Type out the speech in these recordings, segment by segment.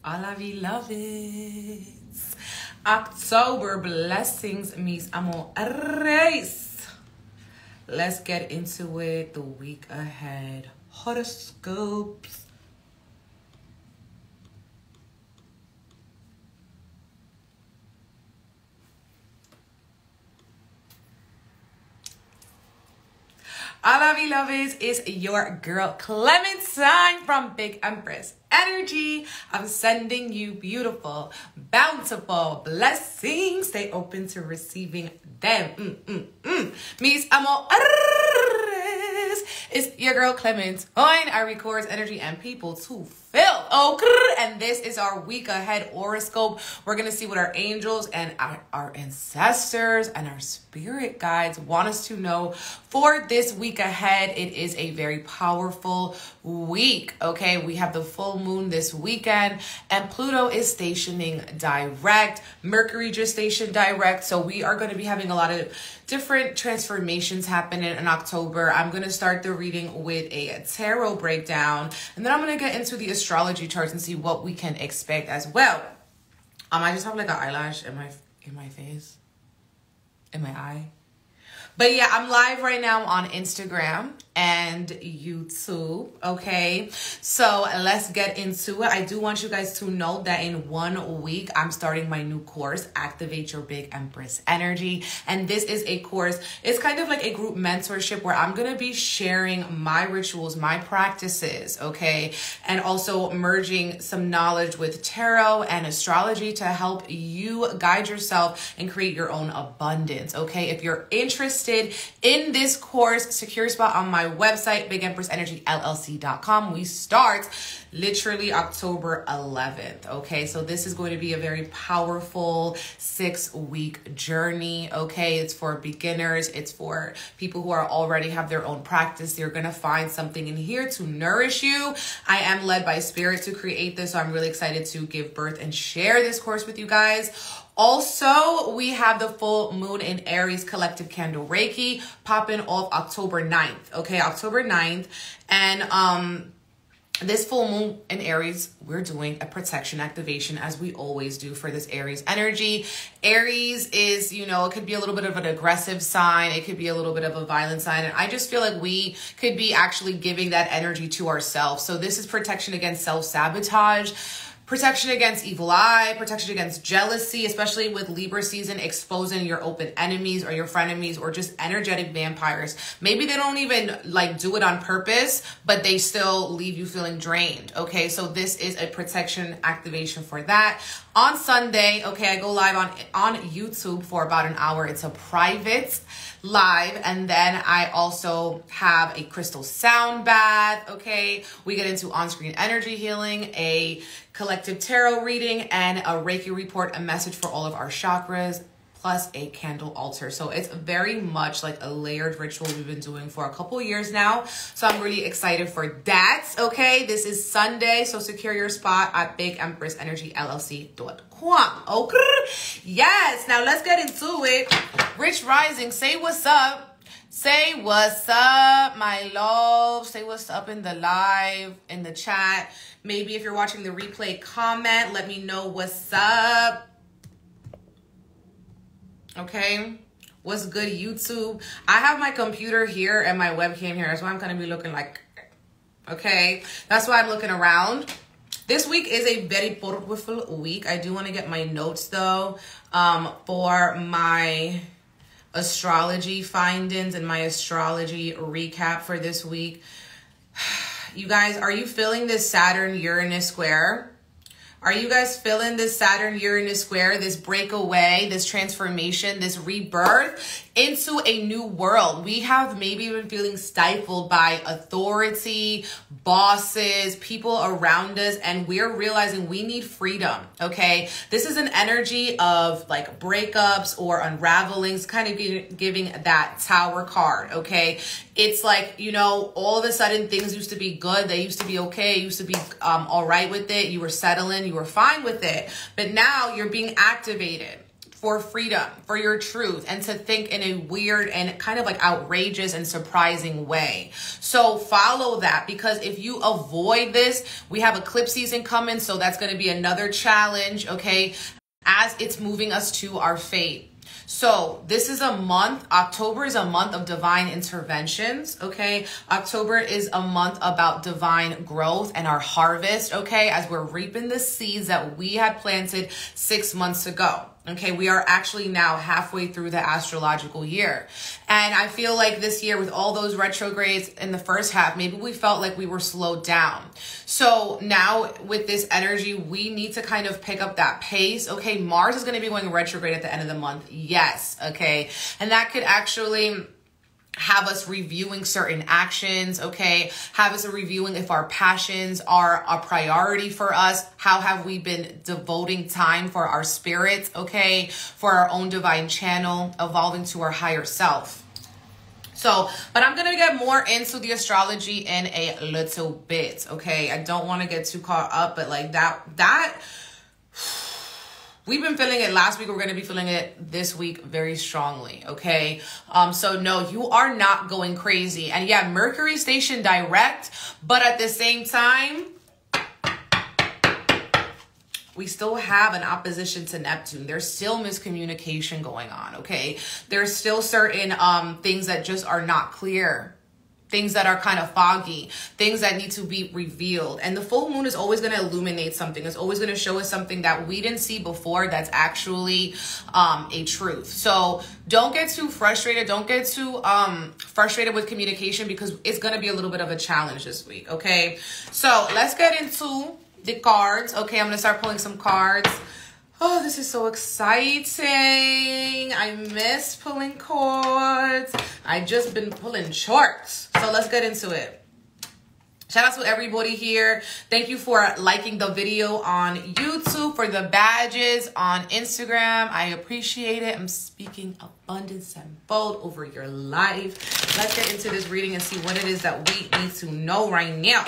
Hola, beloveds. October blessings, mis amores. Let's get into it. The week ahead. Horoscopes. Hola, beloveds, it's your girl Clementine from Big Empress Energy. I'm sending you beautiful, bountiful blessings. Stay open to receiving them. Mis amores, it's your girl Clementine. I record energy and people to fill. And this is our week ahead horoscope. We're going to see what our angels and our ancestors and our spirit guides want us to know for this week ahead. It is a very powerful week. Okay, we have the full moon this weekend and Pluto is stationing direct. Mercury just stationed direct. So we are going to be having a lot of different transformations happening in October. I'm going to start the reading with a tarot breakdown, and then I'm going to get into the astrology charts and see what we can expect as well. I just have like an eyelash in my face, in my eye. But yeah, I'm live right now on Instagram and YouTube, okay? So let's get into it. I do want you guys to know that in 1 week, I'm starting my new course, Activate Your Big Empress Energy. And this is a course, it's kind of like a group mentorship where I'm gonna be sharing my rituals, my practices, okay? And also merging some knowledge with tarot and astrology to help you guide yourself and create your own abundance, okay? If you're interested in this course, secure a spot on my website, bigempressenergyllc.com. We start literally October 11th. Okay, so this is going to be a very powerful 6-week journey. Okay, it's for beginners, it's for people who are already have their own practice. You're gonna find something in here to nourish you. I am led by spirit to create this, so I'm really excited to give birth and share this course with you guys. Also, we have the full moon in Aries collective candle Reiki popping off October 9th. Okay, October 9th. And this full moon in Aries, we're doing a protection activation as we always do for this Aries energy. Aries is, you know, it could be a little bit of an aggressive sign. It could be a little bit of a violent sign. And I just feel like we could be actually giving that energy to ourselves. So this is protection against self-sabotage, protection against evil eye, protection against jealousy, especially with Libra season, exposing your open enemies or your frenemies or just energetic vampires. Maybe they don't even like do it on purpose, but they still leave you feeling drained. Okay, so this is a protection activation for that. On Sunday, okay, I go live on YouTube for about an hour. It's a private live, and then I also have a crystal sound bath. Okay, we get into on-screen energy healing, a collective tarot reading, and a Reiki report, a message for all of our chakras, plus a candle altar. So it's very much like a layered ritual we've been doing for a couple years now. So I'm really excited for that. Okay, this is Sunday, so secure your spot at bigempressenergyllc.com. Okay, yes, now let's get into it. Rich Rising, say what's up. Say what's up, my love. Say what's up in the live, in the chat. Maybe if you're watching the replay, comment. Let me know what's up. Okay, what's good, YouTube? I have my computer here and my webcam here. That's why I'm going to be looking like, okay, that's why I'm looking around. This week is a very powerful week. I do want to get my notes though, for my astrology findings and my astrology recap for this week. You guys, are you feeling this Saturn-Uranus square? Are you guys feeling this Saturn-Uranus square, this breakaway, this transformation, this rebirth into a new world? We have maybe been feeling stifled by authority, bosses, people around us, and we're realizing we need freedom, okay? This is an energy of like breakups or unravelings, kind of giving that Tower card, okay? It's like, you know, all of a sudden things used to be good. They used to be okay. You used to be all right with it. You were settling. You were fine with it. But now you're being activated for freedom, for your truth, and to think in a weird and kind of like outrageous and surprising way. So follow that, because if you avoid this, we have eclipse season coming. So that's going to be another challenge, okay, as it's moving us to our fate. So this is a month, October is a month of divine interventions, okay? October is a month about divine growth and our harvest, okay? As we're reaping the seeds that we had planted 6 months ago. Okay, we are actually now halfway through the astrological year. And I feel like this year, with all those retrogrades in the first half, maybe we felt like we were slowed down. So now with this energy, we need to kind of pick up that pace. Okay, Mars is going to be going retrograde at the end of the month. Yes, okay. And that could actually have us reviewing certain actions, okay? Have us reviewing if our passions are a priority for us. How have we been devoting time for our spirits, okay? For our own divine channel, evolving to our higher self. So, but I'm going to get more into the astrology in a little bit, okay? I don't want to get too caught up, but like that we've been feeling it last week. We're going to be feeling it this week very strongly, okay? So no, you are not going crazy. And yeah, Mercury stationed direct, but at the same time, we still have an opposition to Neptune. There's still miscommunication going on, okay? There's still certain things that just are not clear. Things that are kind of foggy, things that need to be revealed. And the full moon is always going to illuminate something. It's always going to show us something that we didn't see before that's actually a truth. So don't get too frustrated. Don't get too frustrated with communication, because it's going to be a little bit of a challenge this week, okay? So let's get into the cards. Okay, I'm going to start pulling some cards. Oh, this is so exciting. I miss pulling cards. I just been pulling charts. So let's get into it. Shout out to everybody here. Thank you for liking the video on YouTube, for the badges on Instagram. I appreciate it. I'm speaking abundance and bold over your life. Let's get into this reading and see what it is that we need to know right now.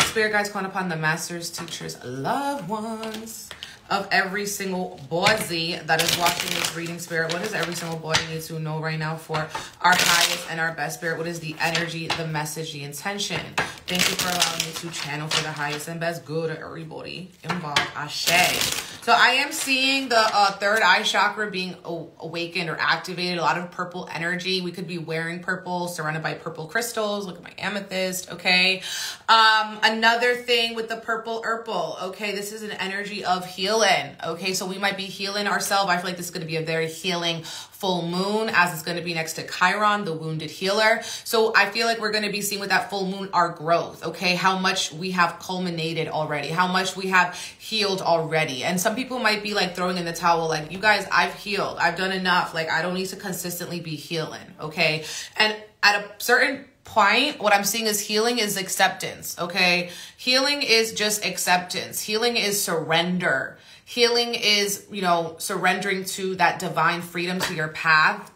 Spirit guides calling upon the masters, teachers, loved ones of every single boy that is watching this reading. Spirit, what does every single boy need to know right now for our highest and our best? Spirit, what is the energy, the message, the intention? Thank you for allowing me to channel for the highest and best good of everybody involved. Ashe. So I am seeing the third eye chakra being awakened or activated. A lot of purple energy. We could be wearing purple, surrounded by purple crystals. Look at my amethyst, okay? Another thing with the purple urple, okay? This is an energy of healing, okay? So we might be healing ourselves. I feel like this is going to be a very healing full moon, as it's going to be next to Chiron, the wounded healer. So I feel like we're going to be seeing with that full moon our growth, okay? How much we have culminated already, how much we have healed already. And some people might be like throwing in the towel, like, you guys, I've healed, I've done enough, like I don't need to consistently be healing, okay? And at a certain point, what I'm seeing is healing is acceptance, okay? Healing is just acceptance. Healing is surrender. Healing is, you know, surrendering to that divine freedom, to your path.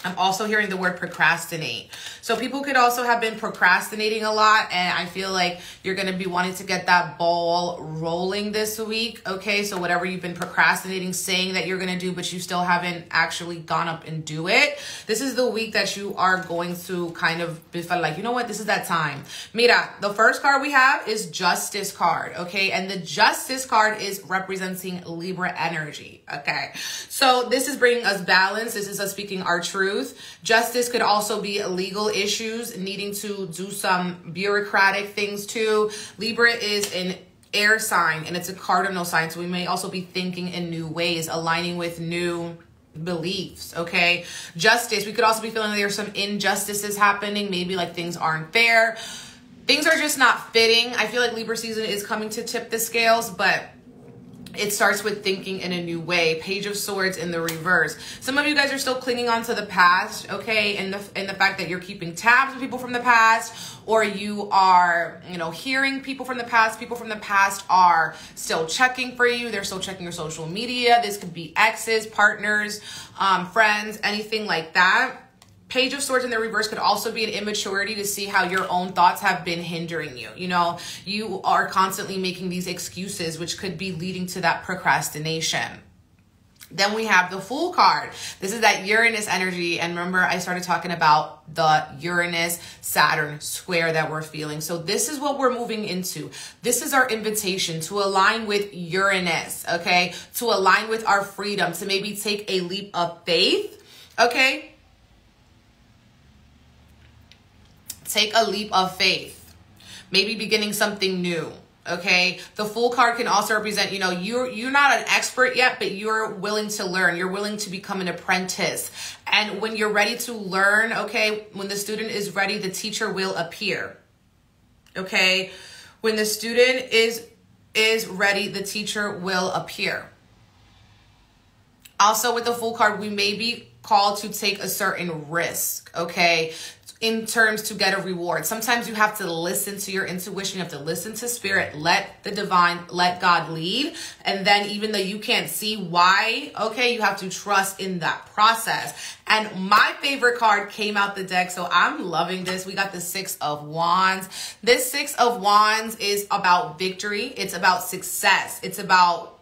I'm also hearing the word procrastinate. So people could also have been procrastinating a lot, and I feel like you're going to be wanting to get that ball rolling this week, okay? So whatever you've been procrastinating, saying that you're going to do, but you still haven't actually gone up and do it, this is the week that you are going to kind of be like, you know what, this is that time. Mira, the first card we have is Justice card, okay? And the Justice card is representing Libra energy, okay? So this is bringing us balance. This is us speaking our truth. Justice could also be legal issues, needing to do some bureaucratic things too. Libra is an air sign, and it's a cardinal sign, so we may also be thinking in new ways, aligning with new beliefs, okay? Justice, we could also be feeling like there's some injustices happening, maybe like things aren't fair, things are just not fitting. I feel like Libra season is coming to tip the scales, but it starts with thinking in a new way. Page of Swords in the reverse. Some of you guys are still clinging on to the past, okay? And the fact that you're keeping tabs with people from the past, or you are, you know, hearing people from the past. People from the past are still checking for you. They're still checking your social media. This could be exes, partners, friends, anything like that. Page of Swords in the reverse could also be an immaturity to see how your own thoughts have been hindering you. You know, you are constantly making these excuses, which could be leading to that procrastination. Then we have the Fool card. This is that Uranus energy. And remember, I started talking about the Uranus-Saturn square that we're feeling. So this is what we're moving into. This is our invitation to align with Uranus, okay? To align with our freedom, to maybe take a leap of faith, okay? Take a leap of faith, maybe beginning something new. Okay, the Fool card can also represent, you know, you're not an expert yet, but you're willing to learn. You're willing to become an apprentice. And when you're ready to learn, okay, when the student is ready, the teacher will appear. Okay, when the student is ready, the teacher will appear. Also with the Fool card, we may be called to take a certain risk, okay, in terms to get a reward. Sometimes you have to listen to your intuition. You have to listen to spirit, let the divine, let God lead. And then even though you can't see why, okay, you have to trust in that process. And my favorite card came out the deck, so I'm loving this. We got the Six of Wands. This Six of Wands is about victory. It's about success. It's about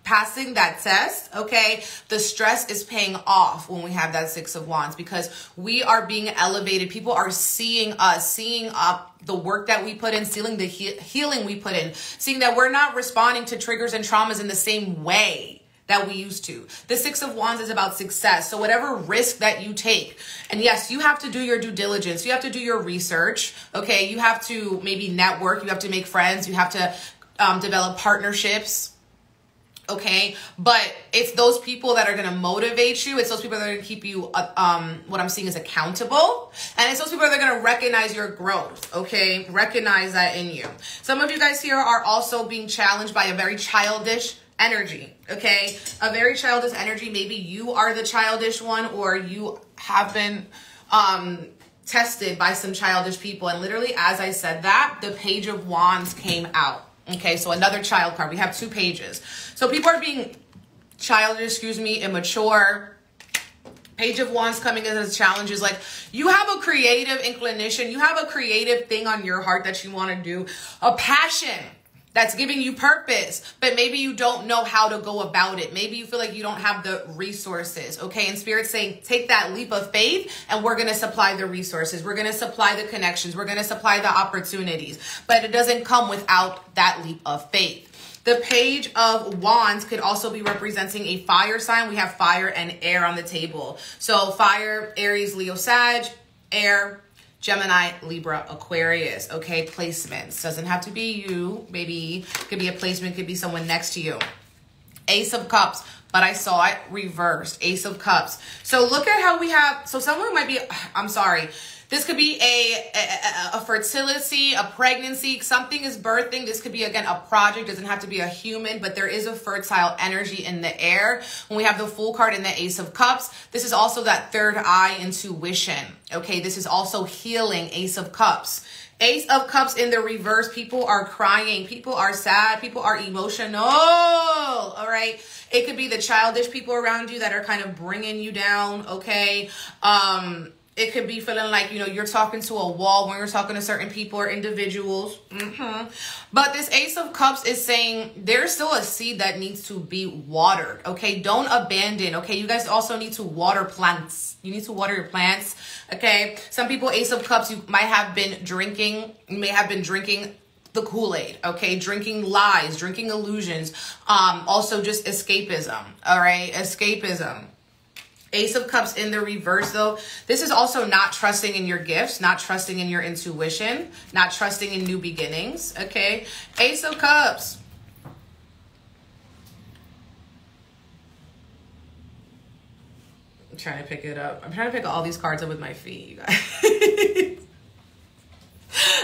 passing that test, okay? The stress is paying off when we have that Six of Wands because we are being elevated. People are seeing us, seeing the work that we put in, seeing the healing we put in, seeing that we're not responding to triggers and traumas in the same way that we used to. The Six of Wands is about success. So whatever risk that you take, and yes, you have to do your due diligence. You have to do your research, okay? You have to maybe network. You have to make friends. You have to develop partnerships. Okay, but it's those people that are going to motivate you. It's those people that are going to keep you, what I'm seeing is accountable. And it's those people that are going to recognize your growth, okay? Recognize that in you. Some of you guys here are also being challenged by a very childish energy, okay? A very childish energy. Maybe you are the childish one or you have been tested by some childish people. And literally, as I said that, the Page of Wands came out. Okay, so another child card. We have 2 pages. So people are being childish, immature. Page of Wands coming in as challenges. Like, you have a creative inclination. You have a creative thing on your heart that you want to do. A passion that's giving you purpose, but maybe you don't know how to go about it. Maybe you feel like you don't have the resources, okay? And Spirit's saying, take that leap of faith and we're going to supply the resources. We're going to supply the connections. We're going to supply the opportunities, but it doesn't come without that leap of faith. The Page of Wands could also be representing a fire sign. We have fire and air on the table. So fire, Aries, Leo, Sag, air, Gemini, Libra, Aquarius, okay? Placements. Doesn't have to be you, maybe. Could be a placement, could be someone next to you. Ace of Cups, but I saw it reversed. Ace of Cups. So look at how we have, so someone might be, I'm sorry. This could be a fertility, a pregnancy, something is birthing. This could be, again, a project. Doesn't have to be a human, but there is a fertile energy in the air. When we have the Fool card and the Ace of Cups, this is also that third eye intuition. Okay, this is also healing, Ace of Cups. Ace of Cups in the reverse, people are crying, people are sad, people are emotional, all right? It could be the childish people around you that are kind of bringing you down, okay? It could be feeling like, you know, you're talking to a wall when you're talking to certain people or individuals. But this Ace of Cups is saying there's still a seed that needs to be watered, okay? Don't abandon, okay? You guys also need to water plants. You need to water your plants, okay? Some people, Ace of Cups, you might have been drinking. You may have been drinking the Kool-Aid, okay? Drinking lies, drinking illusions. Also just escapism, all right? Escapism. Ace of Cups in the reverse, though. This is also not trusting in your gifts, not trusting in your intuition, not trusting in new beginnings, okay? Ace of Cups. I'm trying to pick it up. I'm trying to pick all these cards up with my feet, you guys.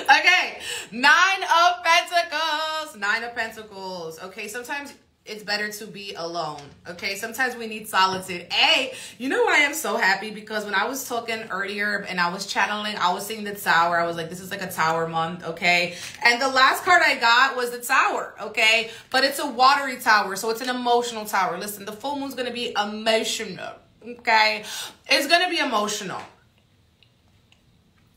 Okay, 9 of Pentacles. 9 of Pentacles. Okay, sometimes it's better to be alone, okay? Sometimes we need solitude. Hey, you know why I'm so happy? Because when I was talking earlier and I was channeling, I was seeing the Tower. I was like, this is like a Tower month, okay? And the last card I got was the Tower, okay? But it's a watery tower, so it's an emotional tower. Listen, the full moon's going to be emotional, okay? It's going to be emotional.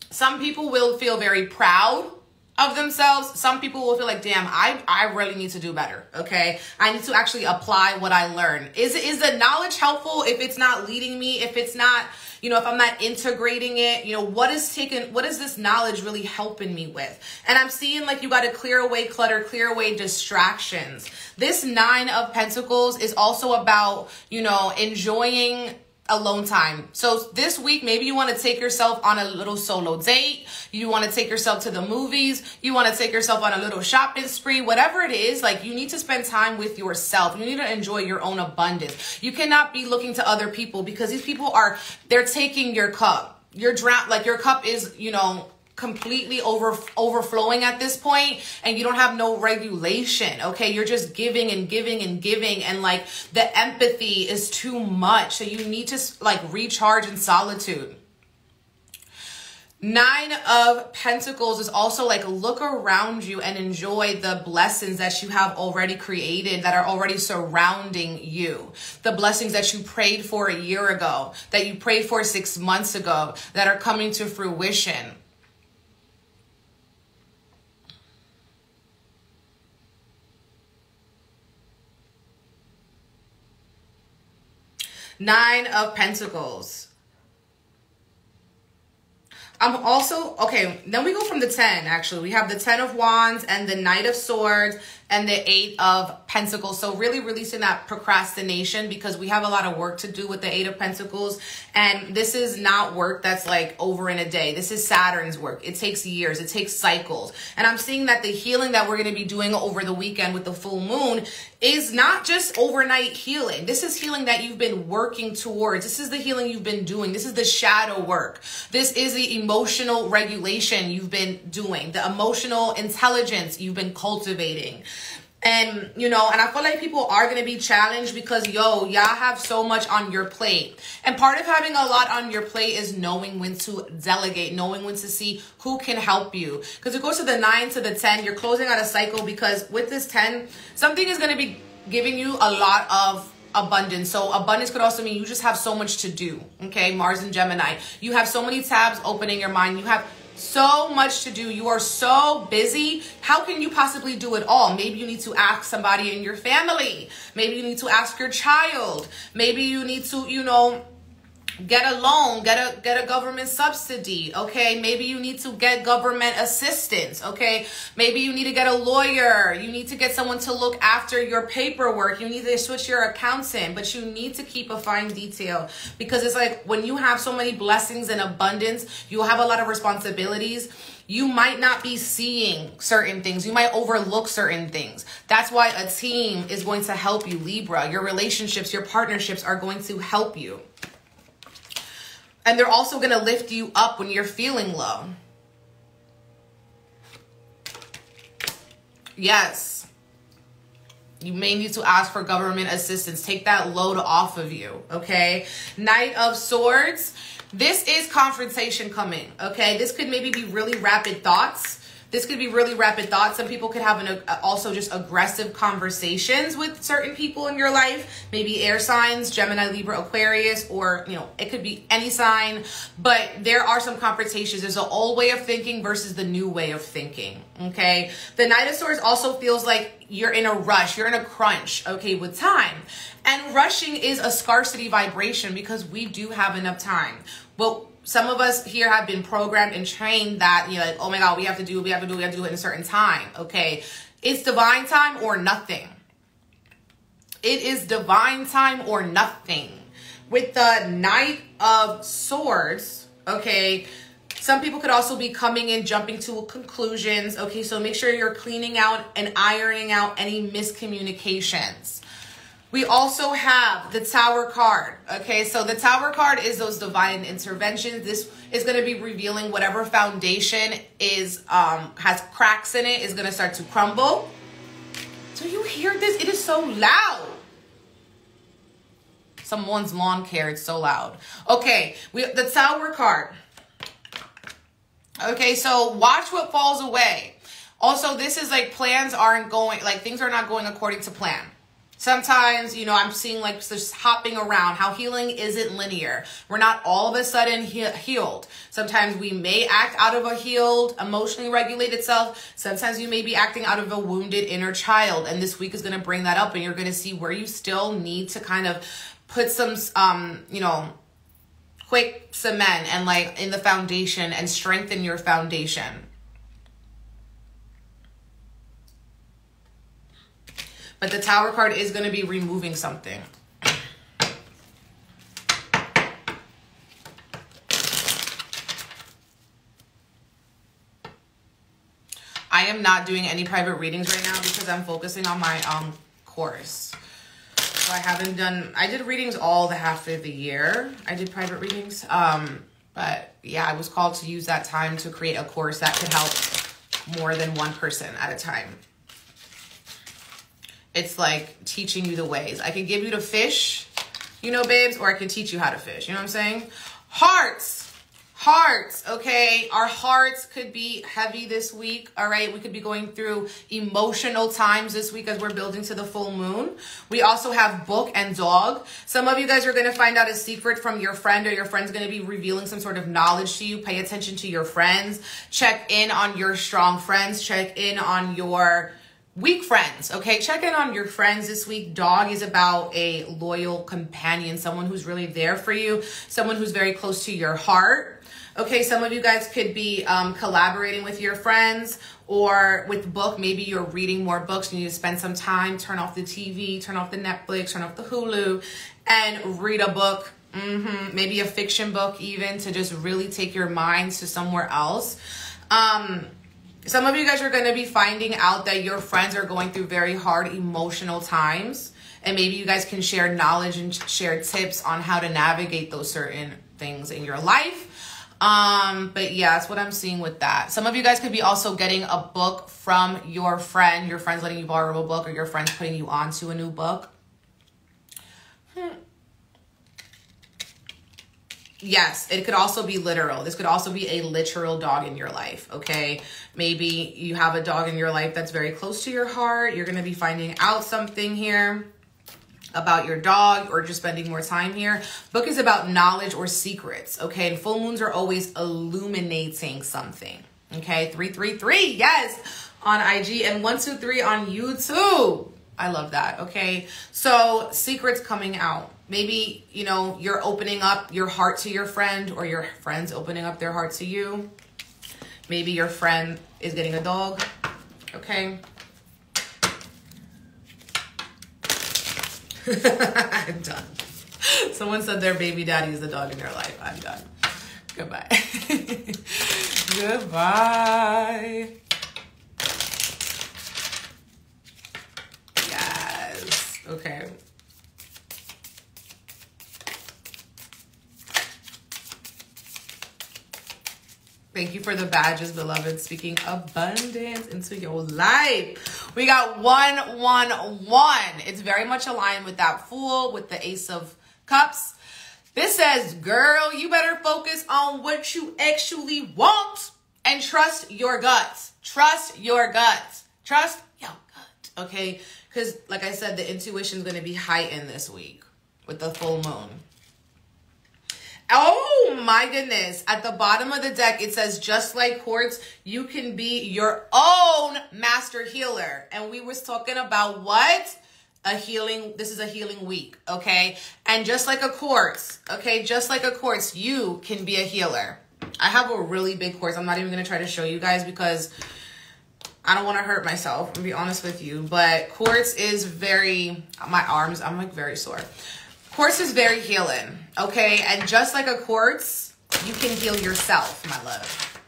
Some people will feel very proud of themselves. Some people will feel like, damn, I really need to do better. Okay. I need to actually apply what I learned. Is the knowledge helpful if it's not leading me? If it's not, you know, if I'm not integrating it, you know, what is this knowledge really helping me with? And I'm seeing like you got to clear away clutter, clear away distractions. This 9 of Pentacles is also about, you know, enjoying alone time. So this week, maybe you want to take yourself on a little solo date. You want to take yourself to the movies. You want to take yourself on a little shopping spree, whatever it is. Like, you need to spend time with yourself. You need to enjoy your own abundance. You cannot be looking to other people, because these people they're taking your cup. You're drowned. Like, your cup is, you know, completely overflowing at this point, and you don't have no regulation. Okay, you're just giving and giving and giving, and like the empathy is too much, so you need to like recharge in solitude. 9 of Pentacles is also like, look around you and enjoy the blessings that you have already created, that are already surrounding you. The blessings that you prayed for a year ago, that you prayed for 6 months ago, that are coming to fruition. Nine of Pentacles. I'm also, okay, then we go from the 10, actually. We have the 10 of Wands and the Knight of Swords and the 8 of Pentacles. So really releasing that procrastination, because we have a lot of work to do with the 8 of Pentacles. And this is not work that's like over in a day. This is Saturn's work. It takes years. It takes cycles. And I'm seeing that the healing that we're going to be doing over the weekend with the full moon is not just overnight healing. This is healing that you've been working towards. This is the healing you've been doing. This is the shadow work. This is the emotional regulation you've been doing, the emotional intelligence you've been cultivating. And, you know, and I feel like people are going to be challenged because, y'all have so much on your plate. And part of having a lot on your plate is knowing when to delegate, knowing when to see who can help you. Because it goes to the 9 to the 10, you're closing out a cycle, because with this 10, something is going to be giving you a lot of abundance. So abundance could also mean you just have so much to do. Okay, Mars and Gemini. You have so many tabs open in your mind. You have so much to do. You are so busy. How can you possibly do it all? Maybe you need to ask somebody in your family. Maybe you need to ask your child. Maybe you need to, you know, get a loan, get a government subsidy. Okay, maybe you need to get government assistance. Okay, maybe you need to get a lawyer. You need to get someone to look after your paperwork. You need to switch your accountant, but you need to keep a fine detail, because it's like when you have so many blessings and abundance, you have a lot of responsibilities. You might not be seeing certain things. You might overlook certain things. That's why a team is going to help you, Libra. Your relationships, your partnerships are going to help you. And they're also going to lift you up when you're feeling low. Yes. You may need to ask for government assistance. Take that load off of you, okay? Knight of Swords. This is confrontation coming, okay? This could maybe be really rapid thoughts. This could be really rapid thoughts. Some people could have also just aggressive conversations with certain people in your life. Maybe air signs, Gemini, Libra, Aquarius, or, you know, it could be any sign. But there are some confrontations. There's an old way of thinking versus the new way of thinking, okay? The Knight of Swords also feels like you're in a rush. You're in a crunch, okay, with time. And rushing is a scarcity vibration, because we do have enough time. Well, some of us here have been programmed and trained that, you know, like, oh my God, we have to do it in a certain time. Okay. It's divine time or nothing. It is divine time or nothing. With the Knight of Swords, okay, some people could also be coming in, jumping to conclusions. Okay. So make sure you're cleaning out and ironing out any miscommunications. We also have the Tower card. Okay, so the Tower card is those divine interventions. This is going to be revealing whatever foundation is has cracks in it is going to start to crumble. Do you hear this? It is so loud. Someone's lawn care, it's so loud. Okay, the Tower card. Okay, so watch what falls away. Also, this is like plans aren't going, like things are not going according to plan. Sometimes, you know, I'm seeing like just hopping around, how healing isn't linear. We're not all of a sudden healed. Sometimes we may act out of a healed, emotionally regulated self. Sometimes you may be acting out of a wounded inner child. And this week is going to bring that up, and you're going to see where you still need to kind of put some, you know, quick cement and like in the foundation and strengthen your foundation. But the Tower card is going to be removing something. I am not doing any private readings right now because I'm focusing on my course. So I haven't done, I did readings all the half of the year. I did private readings. But yeah, I was called to use that time to create a course that could help more than one person at a time. It's like teaching you the ways. I could give you the fish, you know, babes, or I could teach you how to fish. You know what I'm saying? Hearts, okay? Our hearts could be heavy this week, all right? We could be going through emotional times this week as we're building to the full moon. We also have book and dog. Some of you guys are going to find out a secret from your friend, or your friend's going to be revealing some sort of knowledge to you. Pay attention to your friends. Check in on your strong friends. Check in on your weak friends, okay? Check in on your friends this week. Dog is about a loyal companion, someone who's really there for you, someone who's very close to your heart. Okay, some of you guys could be collaborating with your friends, or with book. Maybe you're reading more books. You need to spend some time, turn off the TV, turn off the Netflix, turn off the Hulu, and read a book. Maybe a fiction book even, to just really take your minds to somewhere else. Some of you guys are going to be finding out that your friends are going through very hard emotional times. And maybe you guys can share knowledge and share tips on how to navigate those certain things in your life. But yeah, that's what I'm seeing with that. Some of you guys could be also getting a book from your friend. Your friend's letting you borrow a book, or your friend's putting you onto a new book. Yes, it could also be literal. This could also be a literal dog in your life, okay? Maybe you have a dog in your life that's very close to your heart. You're going to be finding out something here about your dog, or just spending more time here. Book is about knowledge or secrets, okay? And full moons are always illuminating something, okay? 333, yes, on IG, and 123 on YouTube. I love that, okay? So secrets coming out. Maybe, you know, you're opening up your heart to your friend, or your friend's opening up their heart to you. Maybe your friend is getting a dog, okay? I'm done. Someone said their baby daddy is the dog in their life. I'm done. Goodbye. Goodbye. Yes. Okay. Thank you for the badges, beloved. Speaking abundance into your life. We got 111. It's very much aligned with that Fool, with the Ace of Cups. This says, girl, you better focus on what you actually want and trust your guts. Trust your guts. Trust your gut, okay? Because, like I said, the intuition is going to be heightened this week with the full moon. Oh my goodness. At the bottom of the deck, it says, just like quartz, you can be your own master healer. And we was talking about what? A healing. This is a healing week. Okay. And just like a quartz. Okay. Just like a quartz, you can be a healer. I have a really big quartz. I'm not even going to try to show you guys because I don't want to hurt myself, to be honest with you. But quartz is very, my arms, I'm like very sore. Quartz is very healing, okay? And just like a quartz, you can heal yourself, my love.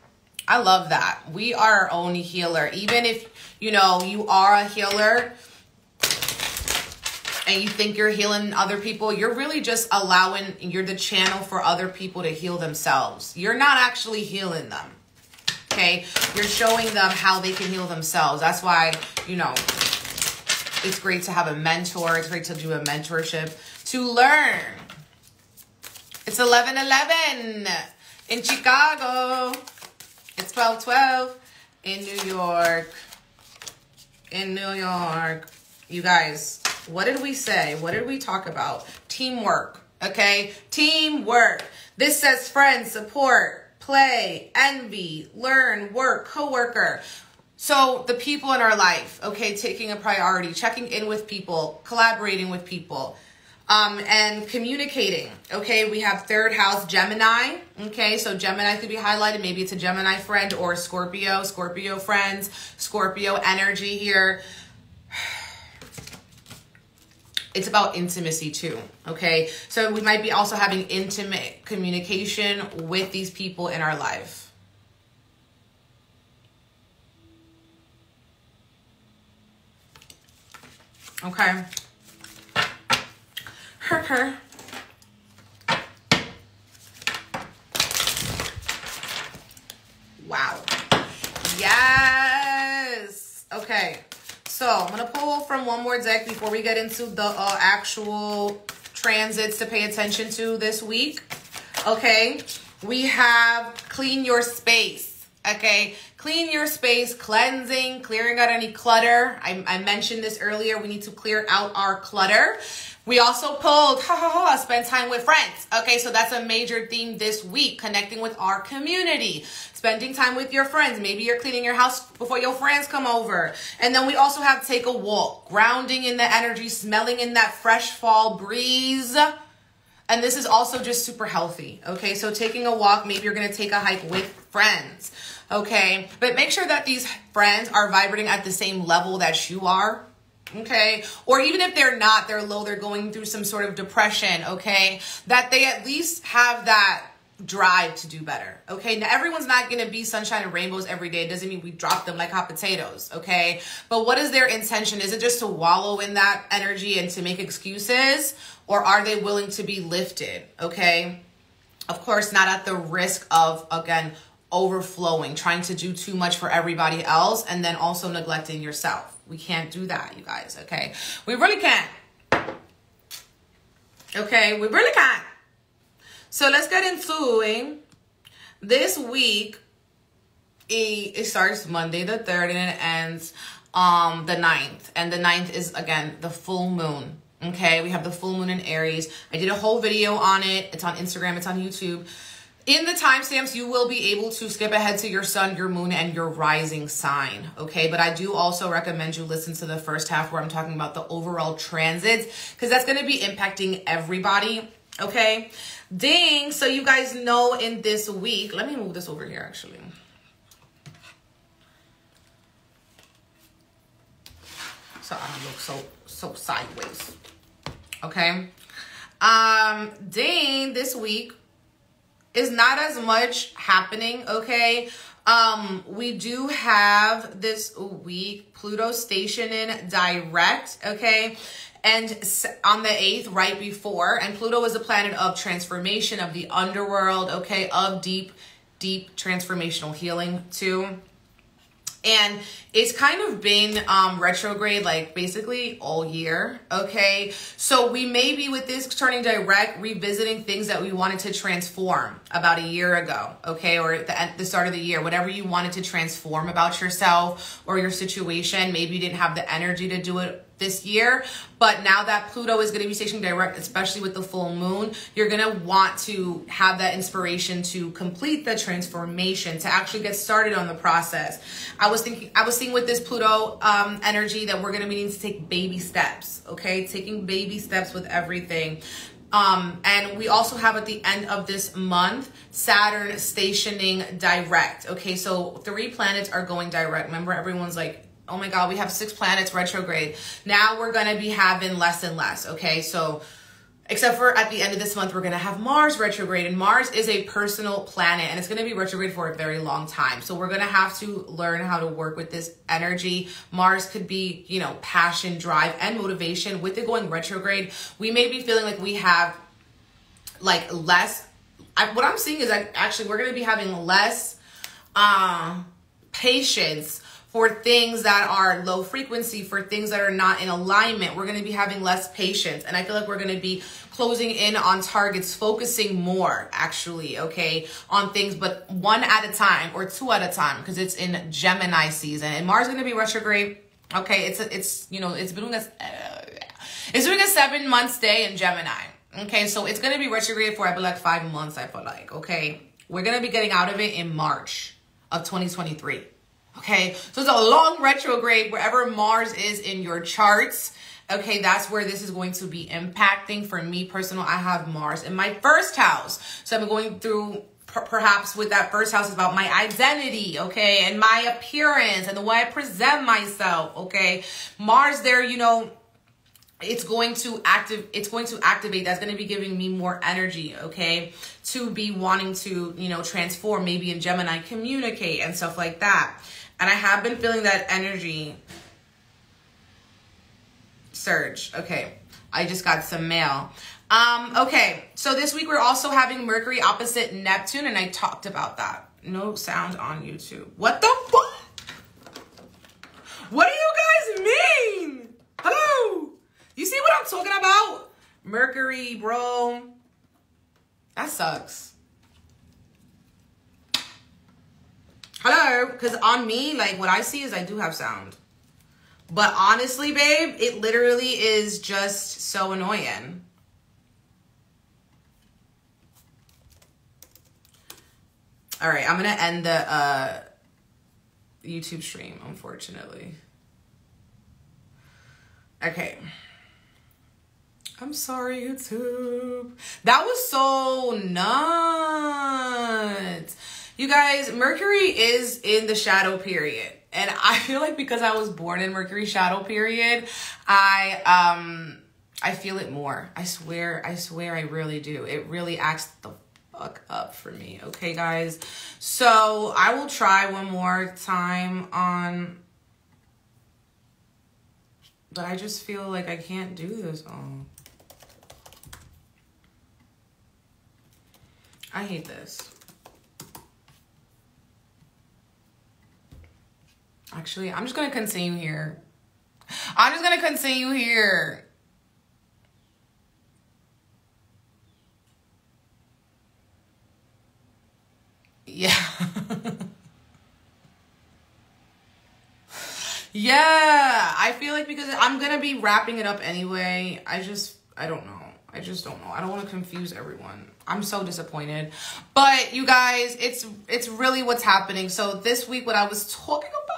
I love that. We are our own healer. Even if, you know, you are a healer and you think you're healing other people, you're really just allowing, you're the channel for other people to heal themselves. You're not actually healing them, okay? You're showing them how they can heal themselves. That's why, you know, it's great to have a mentor. It's great to do a mentorship. To learn. It's 11:11 in Chicago. It's 12:12 in New York. In New York. You guys, What did we say? What did we talk about? Teamwork, okay? Teamwork. This says friends, support, play, envy, learn, work, coworker. So the people in our life, okay, taking a priority, checking in with people, collaborating with people, and communicating, okay? We have third house Gemini, okay? So Gemini could be highlighted. Maybe it's a Gemini friend or Scorpio friends, Scorpio energy here. It's about intimacy too, okay? So we might be also having intimate communication with these people in our life. Okay. Her. Wow. Yes. Okay. So I'm going to pull from one more deck before we get into the actual transits to pay attention to this week. Okay. We have clean your space. Okay. Clean your space, cleansing, clearing out any clutter. I mentioned this earlier. We need to clear out our clutter. We also pulled, spend time with friends. Okay, so that's a major theme this week, connecting with our community, spending time with your friends. Maybe you're cleaning your house before your friends come over. And then we also have take a walk, grounding in the energy, smelling in that fresh fall breeze. And this is also just super healthy. Okay, so taking a walk, maybe you're going to take a hike with friends. Okay, but make sure that these friends are vibrating at the same level that you are. Okay, or even if they're not, they're low, they're going through some sort of depression, okay, that they at least have that drive to do better. Okay, now everyone's not going to be sunshine and rainbows every day. It doesn't mean we drop them like hot potatoes. Okay, but what is their intention? Is it just to wallow in that energy and to make excuses, or are they willing to be lifted? Okay, of course, not at the risk of, again, overflowing, trying to do too much for everybody else, and then also neglecting yourself. We can't do that, you guys, okay? We really can't. Okay, we really can't. So let's get into it. This week, it starts Monday the 3rd and it ends the 9th. And the 9th is, again, the full moon. Okay, we have the full moon in Aries. I did a whole video on it. It's on Instagram, it's on YouTube. In the timestamps, you will be able to skip ahead to your sun, your moon, and your rising sign, okay? But I do also recommend you listen to the first half where I'm talking about the overall transits, because that's going to be impacting everybody, okay? Ding! So you guys know in this week, let me move this over here, actually. So I don't look so sideways, okay? Ding, this week is not as much happening, okay? We do have this week Pluto stationing direct, okay? And on the 8th, right before, and Pluto is a planet of transformation, of the underworld, okay? Of deep transformational healing too. And it's kind of been retrograde, like basically all year, okay? So we may be with this turning direct, revisiting things that we wanted to transform about a year ago, okay? Or at the start of the year, whatever you wanted to transform about yourself or your situation. Maybe you didn't have the energy to do it this year, but now that Pluto is going to be stationed direct, especially with the full moon, you're going to want to have that inspiration to complete the transformation, to actually get started on the process. I was seeing with this Pluto energy that we're going to be needing to take baby steps, okay? Taking baby steps with everything. And we also have at the end of this month, Saturn stationing direct, okay? So 3 planets are going direct. Remember, everyone's like, oh my God, we have 6 planets retrograde. Now we're going to be having less and less, okay? So except for at the end of this month, we're going to have Mars retrograde. And Mars is a personal planet, and it's going to be retrograde for a very long time. So we're going to have to learn how to work with this energy. Mars could be, you know, passion, drive, and motivation. With it going retrograde, we may be feeling like we have like less. What I'm seeing is that actually we're going to be having less patience for things that are low frequency, for things that are not in alignment. We're going to be having less patience. And I feel like we're going to be closing in on targets, focusing more actually, okay, on things, but 1 at a time or 2 at a time, because it's in Gemini season. And Mars is going to be retrograde. Okay, it's you know, it's been doing this. It's doing a 7-month stay in Gemini. Okay, so it's going to be retrograde for, I believe, like 5 months, I feel like. Okay, we're going to be getting out of it in March of 2023. Okay, so it's a long retrograde wherever Mars is in your charts. Okay, that's where this is going to be impacting. For me personal, I have Mars in my first house. So I'm going through, perhaps with that first house, is about my identity, okay, and my appearance and the way I present myself, okay. Mars there, you know, it's going to activate. That's going to be giving me more energy, okay, to be wanting to, you know, transform, maybe in Gemini, communicate and stuff like that. And I have been feeling that energy surge. Okay, I just got some mail. Okay, so this week we're also having Mercury opposite Neptune, and I talked about that. No sound on YouTube. What the fuck? What do you guys mean? Hello? You see what I'm talking about? Mercury, bro. That sucks. Hello? Because on me, like, what I see is I do have sound. But honestly, babe, it literally is just so annoying. All right, I'm going to end the YouTube stream, unfortunately. Okay. I'm sorry, YouTube. That was so nuts. You guys, Mercury is in the shadow period. And I feel like because I was born in Mercury shadow period, I feel it more. I swear I really do. It really acts the fuck up for me. Okay, guys. So I will try one more time on, but I just feel like I can't do this. Oh, I hate this. Actually, I'm just going to continue here. I'm just going to continue here. Yeah. Yeah. I feel like because I'm going to be wrapping it up anyway. I don't know. I just don't know. I don't want to confuse everyone. I'm so disappointed. But you guys, it's really what's happening. So this week, what I was talking about,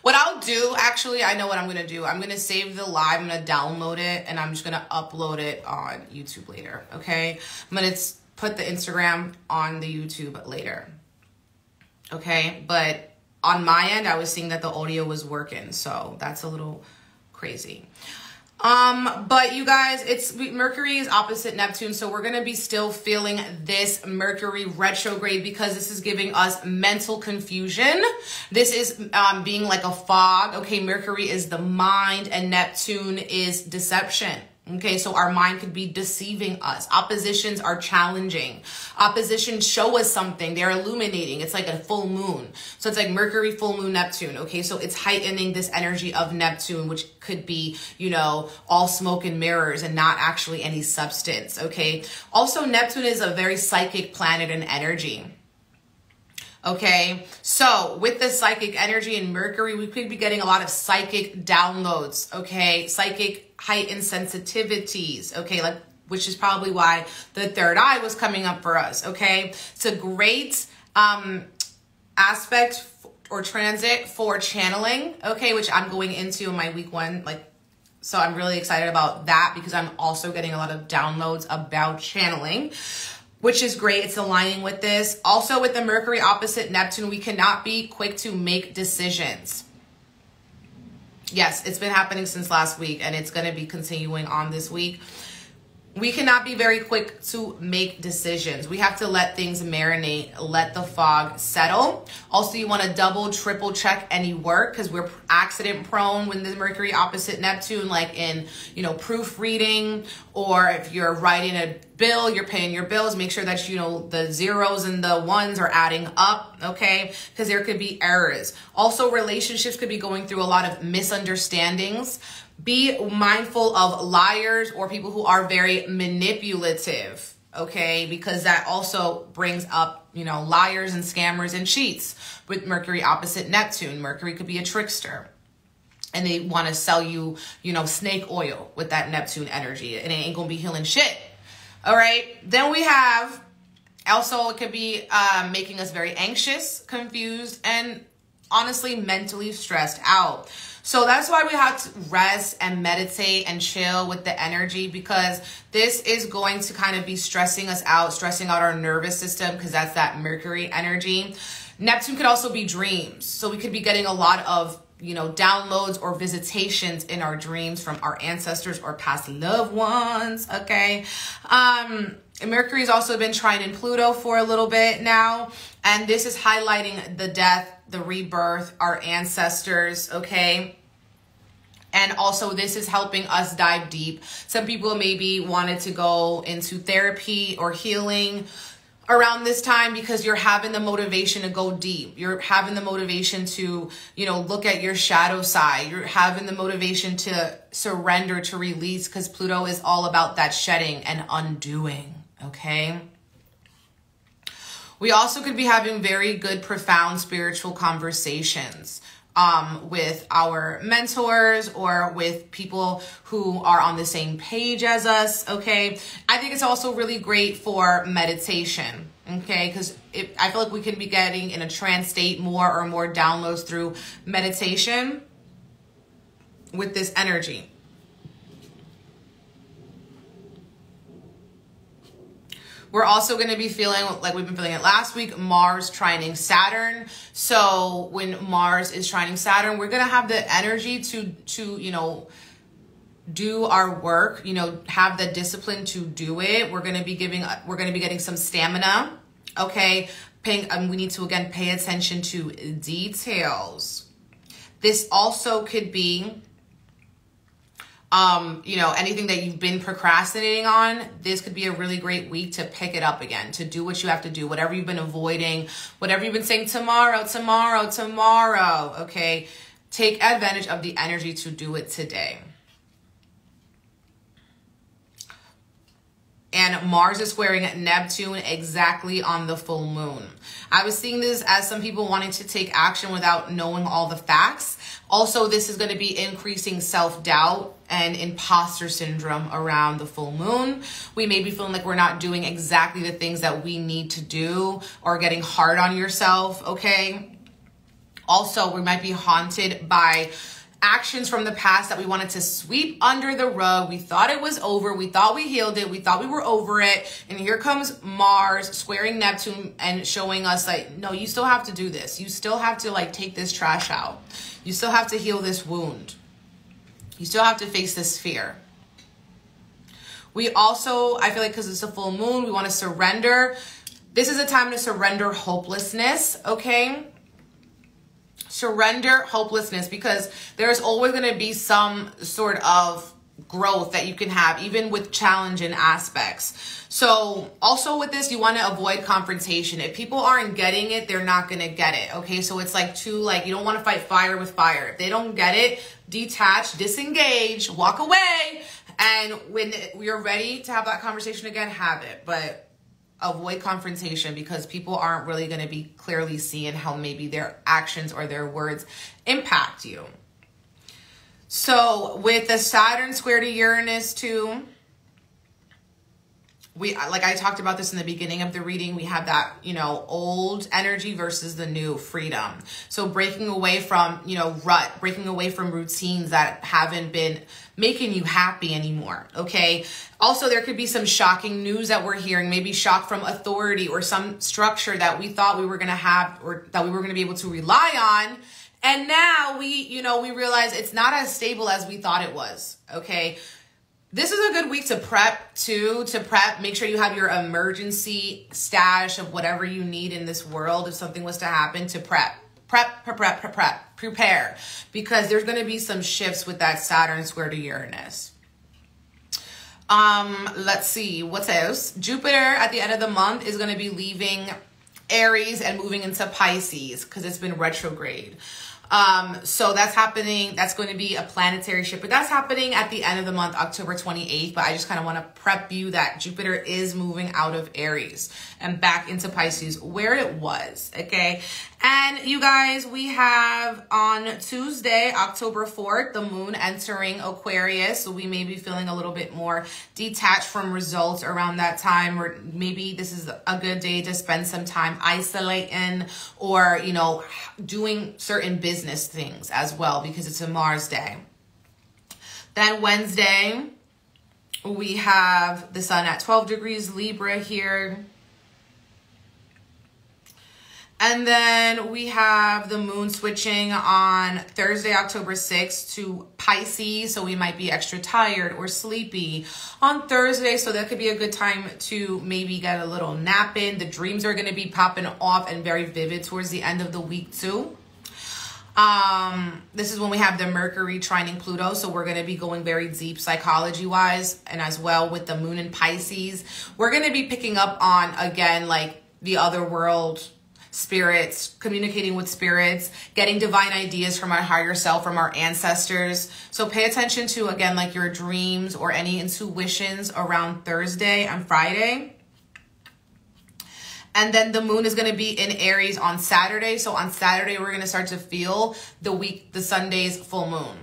what I'll do, actually, I know what I'm going to do. I'm going to save the live. I'm going to download it, and I'm just going to upload it on YouTube later, okay? I'm going to put the Instagram on the YouTube later, okay? But on my end, I was seeing that the audio was working, so that's a little crazy. But you guys, Mercury is opposite Neptune, so we're going to be still feeling this Mercury retrograde because this is giving us mental confusion. This is being like a fog. Okay, Mercury is the mind and Neptune is deception. Okay, so our mind could be deceiving us. Oppositions are challenging. Oppositions show us something. They're illuminating. It's like a full moon. So it's like Mercury, full moon, Neptune. Okay, so it's heightening this energy of Neptune, which could be, you know, all smoke and mirrors and not actually any substance. Okay, also Neptune is a very psychic planet and energy. Okay, so with the psychic energy in Mercury, we could be getting a lot of psychic downloads, okay? Psychic heightened sensitivities, okay? Like, which is probably why the third eye was coming up for us, okay? It's a great aspect or transit for channeling, okay? Which I'm going into in my week 1, like, so I'm really excited about that because I'm also getting a lot of downloads about channeling, which is great. It's aligning with this. Also with the Mercury opposite Neptune, we cannot be quick to make decisions. Yes, it's been happening since last week and it's going to be continuing on this week. We cannot be very quick to make decisions. We have to let things marinate, let the fog settle. Also, you want to double, triple check any work because we're accident prone when the Mercury opposite Neptune, like in, you know, proofreading, or if you're writing a bill, you're paying your bills, make sure that, you know, the zeros and the ones are adding up, okay? Because there could be errors. Also, relationships could be going through a lot of misunderstandings. Be mindful of liars or people who are very manipulative, okay? Because that also brings up, you know, liars and scammers and cheats with Mercury opposite Neptune. Mercury could be a trickster. and they want to sell you, you know, snake oil with that Neptune energy, and it ain't gonna be healing shit. All right. Then we have also, it could be making us very anxious, confused, and honestly mentally stressed out. So that's why we have to rest and meditate and chill with the energy, because this is going to kind of be stressing us out, stressing out our nervous system, because that's that Mercury energy. Neptune could also be dreams. So we could be getting a lot of, you know, downloads or visitations in our dreams from our ancestors or past loved ones, okay? Mercury's also been trining Pluto for a little bit now, and this is highlighting the death, the rebirth, our ancestors, okay? And also this is helping us dive deep. Some people maybe wanted to go into therapy or healing around this time because you're having the motivation to go deep. You're having the motivation to, you know, look at your shadow side. You're having the motivation to surrender, to release, because Pluto is all about that shedding and undoing, okay? We also could be having very good, profound spiritual conversations with our mentors or with people who are on the same page as us, okay? I think it's also really great for meditation, okay? Because I feel like we can be getting in a trance state more downloads through meditation with this energy. We're also going to be feeling like we've been feeling it last week, Mars trining Saturn. So when Mars is trining Saturn, we're going to have the energy to, you know, do our work, you know, have the discipline to do it. We're going to be getting some stamina. Okay. We need to, again, pay attention to details. This also could be, you know, anything that you've been procrastinating on. This could be a really great week to pick it up again, to do what you have to do, whatever you've been avoiding, whatever you've been saying tomorrow, okay? Take advantage of the energy to do it today. And Mars is squaring Neptune exactly on the full moon. I was seeing this as some people wanting to take action without knowing all the facts. Also, this is going to be increasing self-doubt and imposter syndrome around the full moon. We may be feeling like we're not doing exactly the things that we need to do, or getting hard on yourself, okay? Also, we might be haunted by actions from the past that we wanted to sweep under the rug. We thought it was over. We thought we healed it. We thought we were over it. And here comes Mars squaring Neptune and showing us like, no, you still have to do this. You still have to like take this trash out. You still have to heal this wound. You still have to face this fear. We also, I feel like because it's a full moon, we want to surrender. This is a time to surrender hopelessness, okay? Surrender hopelessness, because there's always going to be some sort of growth that you can have, even with challenging aspects. So also with this, you want to avoid confrontation. If people aren't getting it, they're not going to get it. Okay. So it's like you don't want to fight fire with fire. If they don't get it, detach, disengage, walk away. And when you're ready to have that conversation again, have it. But avoid confrontation, because people aren't really going to be clearly seeing how maybe their actions or their words impact you. So with the Saturn square to Uranus too, like I talked about this in the beginning of the reading, we have that, you know, old energy versus the new freedom. So breaking away from, you know, rut, breaking away from routines that haven't been making you happy anymore. Okay. Also, there could be some shocking news that we're hearing, maybe shock from authority or some structure that we thought we were going to have, or that we were going to be able to rely on. And now we realize it's not as stable as we thought it was. Okay. This is a good week to prep too, make sure you have your emergency stash of whatever you need in this world. If something was to happen, to prepare, because there's going to be some shifts with that Saturn square to Uranus. Let's see what else. Jupiter at the end of the month is going to be leaving Aries and moving into Pisces, because it's been retrograde. So that's happening. That's going to be a planetary shift, but that's happening at the end of the month, October 28th. But I just kind of want to prep you that Jupiter is moving out of Aries and back into Pisces where it was. Okay. And you guys, we have on Tuesday, October 4th, the moon entering Aquarius. So we may be feeling a little bit more detached from results around that time, or maybe this is a good day to spend some time isolating or, you know, doing certain business things as well, because it's a Mars day. Then Wednesday, we have the sun at 12 degrees Libra here. And then we have the moon switching on Thursday, October 6th to Pisces. So we might be extra tired or sleepy on Thursday. So that could be a good time to maybe get a little nap in. The dreams are going to be popping off and very vivid towards the end of the week too. This is when we have the Mercury trining Pluto. So we're going to be going very deep psychology wise, and as well with the moon in Pisces, we're going to be picking up on, again, like the other world, spirits, communicating with spirits, getting divine ideas from our higher self, from our ancestors. So pay attention to, again, like your dreams or any intuitions around Thursday and Friday. And then the moon is going to be in Aries on Saturday. So on Saturday, we're going to start to feel the Sunday's full moon.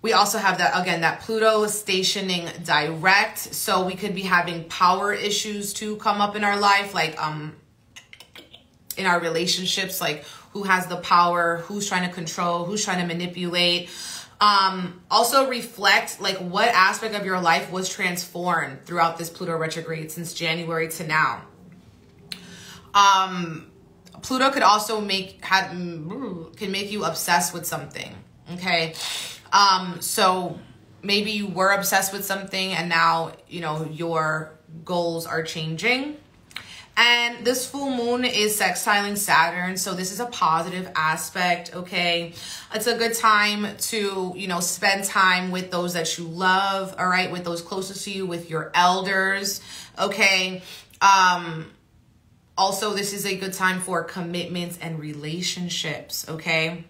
We also have that, again, that Pluto stationing direct. So we could be having power issues to come up in our life, like in our relationships, like who has the power, who's trying to control, who's trying to manipulate. Also reflect like what aspect of your life was transformed throughout this Pluto retrograde since January to now. Pluto could also can make you obsessed with something. Okay. So maybe you were obsessed with something and now, you know, your goals are changing. And this full moon is sextiling Saturn. So this is a positive aspect, okay? It's a good time to, you know, spend time with those that you love, all right? With those closest to you, with your elders, okay? Also, this is a good time for commitments and relationships, okay?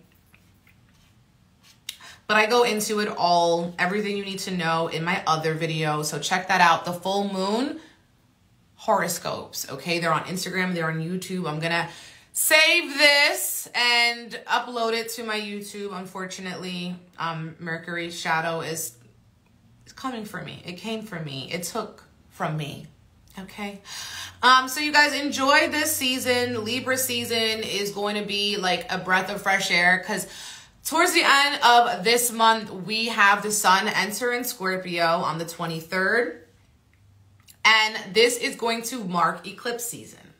But I go into it all, everything you need to know in my other video. So check that out, the full moon horoscopes, okay? They're on Instagram, they're on YouTube. I'm gonna save this and upload it to my YouTube. Unfortunately, Mercury's shadow is coming for me. It came for me. It took from me, okay? So you guys enjoy this season. Libra season is going to be like a breath of fresh air, because towards the end of this month, we have the sun enter in Scorpio on the 23rd. And this is going to mark eclipse season,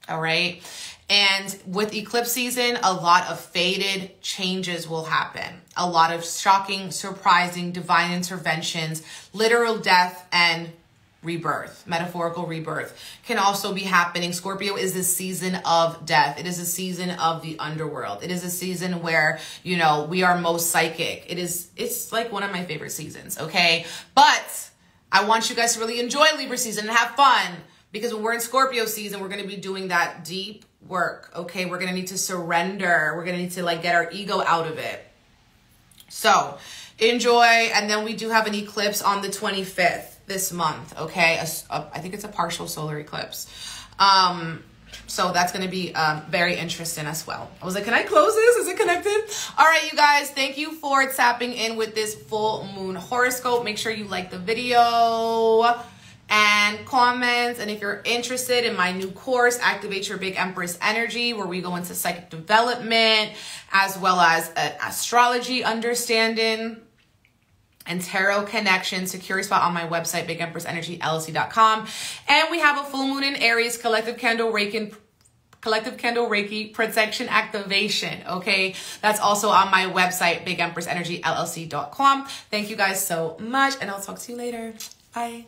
all right? And with eclipse season, a lot of fated changes will happen. A lot of shocking, surprising, divine interventions, literal death and rebirth, metaphorical rebirth can also be happening. Scorpio is the season of death. It is a season of the underworld. It is a season where, you know, we are most psychic. It's like one of my favorite seasons, okay? But I want you guys to really enjoy Libra season and have fun, because when we're in Scorpio season, we're going to be doing that deep work, okay? We're going to need to surrender. We're going to need to like get our ego out of it. So enjoy. And then we do have an eclipse on the 25th this month, okay? I think it's a partial solar eclipse. So that's going to be very interesting as well. I was like, can I close this? Is it connected? All right, you guys, thank you for tapping in with this full moon horoscope. Make sure you like the video and comment. And if you're interested in my new course, Activate Your Big Empress Energy, where we go into psychic development, as well as an astrology understanding and tarot connection, secure spot on my website, BigEmpressEnergyLLC.com. And we have a full moon in Aries, collective candle Reiki protection activation, okay? That's also on my website, BigEmpressEnergyLLC.com. Thank you guys so much, and I'll talk to you later. Bye.